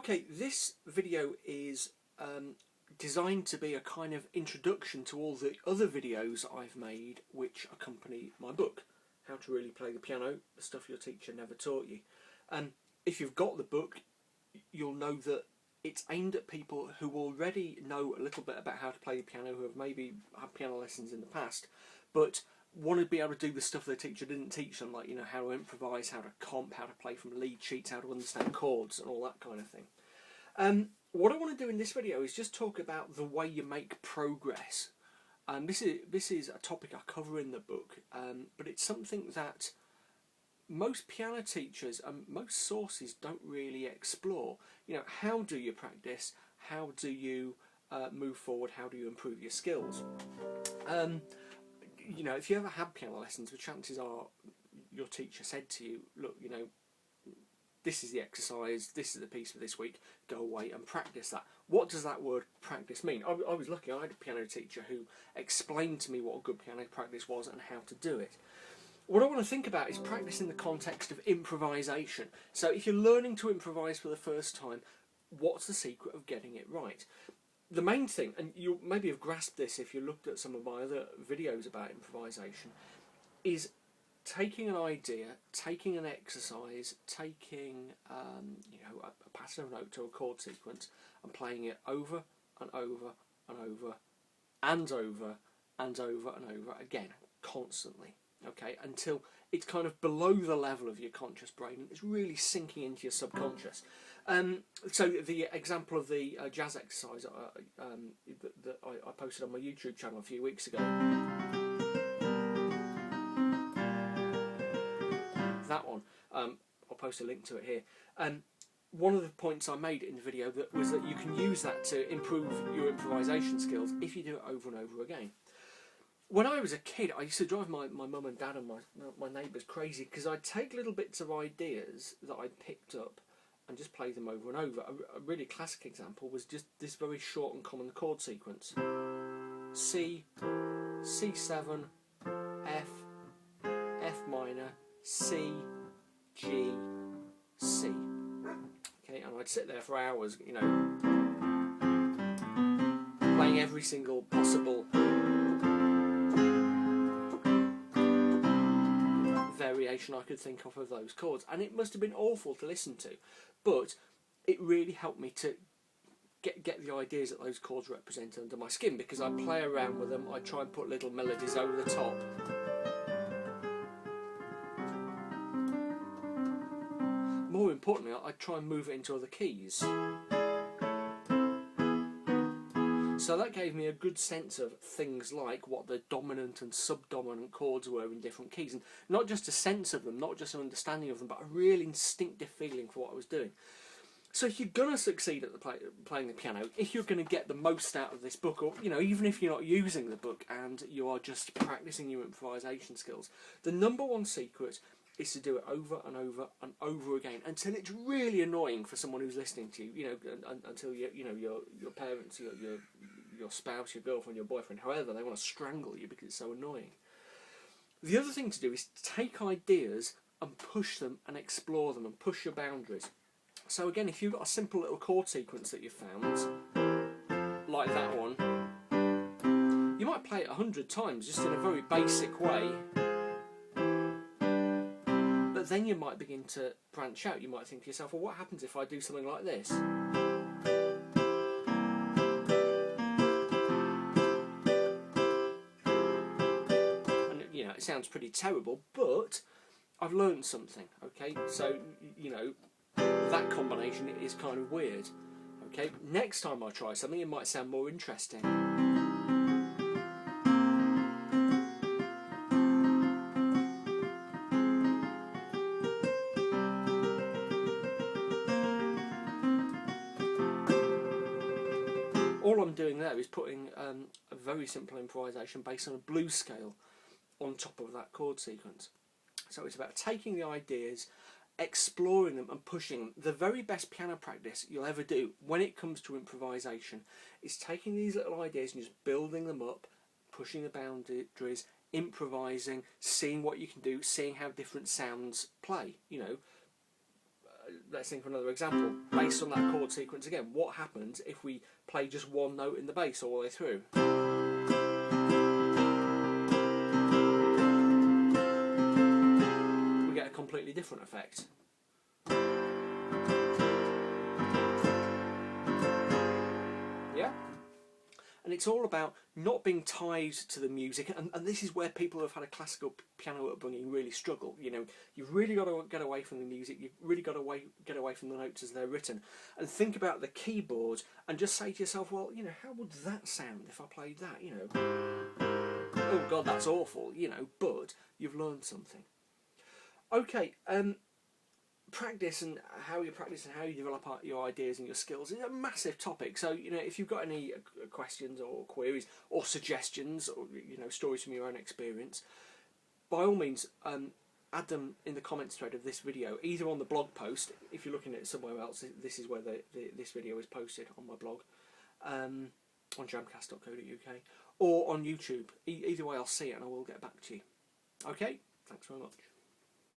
Okay, this video is designed to be a kind of introduction to all the other videos I've made which accompany my book, How to Really Play the Piano, the Stuff Your Teacher Never Taught You. If you've got the book, you'll know that it's aimed at people who already know a little bit about how to play the piano, who have maybe had piano lessons in the past, but want to be able to do the stuff their teacher didn't teach them, like, you know, how to improvise, how to comp, how to play from lead sheets, how to understand chords and all that kind of thing. What I want to do in this video is just talk about the way you make progress. This is a topic I cover in the book, but it's something that most piano teachers and most sources don't really explore. You know, how do you practice? How do you move forward? How do you improve your skills? You know, if you ever had piano lessons, the chances are your teacher said to you, look, you know, this is the exercise, this is the piece for this week, go away and practice that. What does that word practice mean? I was lucky, I had a piano teacher who explained to me what a good piano practice was and how to do it. What I want to think about is practice in the context of improvisation. So if you're learning to improvise for the first time, what's the secret of getting it right? The main thing, and you maybe have grasped this if you looked at some of my other videos about improvisation, is taking an idea, taking an exercise, taking you know, a pattern of note to a chord sequence and playing it over and over and over and over and over and over again, constantly. Okay, until it's kind of below the level of your conscious brain and it's really sinking into your subconscious. So the example of the jazz exercise that I posted on my YouTube channel a few weeks ago, that one, I'll post a link to it here. One of the points I made in the video was that you can use that to improve your improvisation skills if you do it over and over again. When I was a kid, I used to drive my mum and dad and my neighbours crazy because I'd take little bits of ideas that I'd picked up and just play them over and over. A really classic example was just this very short and common chord sequence. C, C7, F, F minor, C, G, C. Okay, and I'd sit there for hours, you know, playing every single possible variation I could think of those chords, and it must have been awful to listen to, but it really helped me to get the ideas that those chords represent under my skin, because I play around with them, I try and put little melodies over the top. More importantly, I try and move it into other keys. So that gave me a good sense of things like what the dominant and subdominant chords were in different keys, and not just a sense of them, not just an understanding of them, but a real instinctive feeling for what I was doing. So if you're going to succeed at playing the piano, if you're going to get the most out of this book, or, you know, even if you're not using the book and you are just practicing your improvisation skills, the number one secret is to do it over and over and over again until it's really annoying for someone who's listening to you. You know, until you know your parents, your spouse, your girlfriend, your boyfriend, however, they want to strangle you because it's so annoying. The other thing to do is take ideas and push them and explore them and push your boundaries. So again, if you've got a simple little chord sequence that you've found, like that one, you might play it 100 times just in a very basic way. But then you might begin to branch out. You might think to yourself, well, what happens if I do something like this? And, you know, it sounds pretty terrible, but I've learned something, okay? So, you know, that combination is kind of weird, okay? Next time I try something, it might sound more interesting. All I'm doing there is putting a very simple improvisation based on a blues scale on top of that chord sequence. So it's about taking the ideas, exploring them and pushing them. The very best piano practice you'll ever do when it comes to improvisation is taking these little ideas and just building them up, pushing the boundaries, improvising, seeing what you can do, seeing how different sounds play. You know, let's think of another example. Based on that chord sequence again, what happens if we play just one note in the bass all the way through? We get a completely different effect. Yeah? And it's all about not being tied to the music, and this is where people who have had a classical piano upbringing really struggle. You know, you've really got to get away from the music, you've really got to get away from the notes as they're written, and think about the keyboard, and just say to yourself, well, you know, how would that sound if I played that, you know? Oh God, that's awful, you know, but you've learned something. Okay, practice and how you practice and how you develop your ideas and your skills is a massive topic. So, you know, if you've got any questions or queries or suggestions or, you know, stories from your own experience, by all means, add them in the comments thread of this video, either on the blog post. If you're looking at it somewhere else, this is where this video is posted on my blog, on jamcast.co.uk, or on YouTube. Either way, I'll see it and I will get back to you. Okay, thanks very much.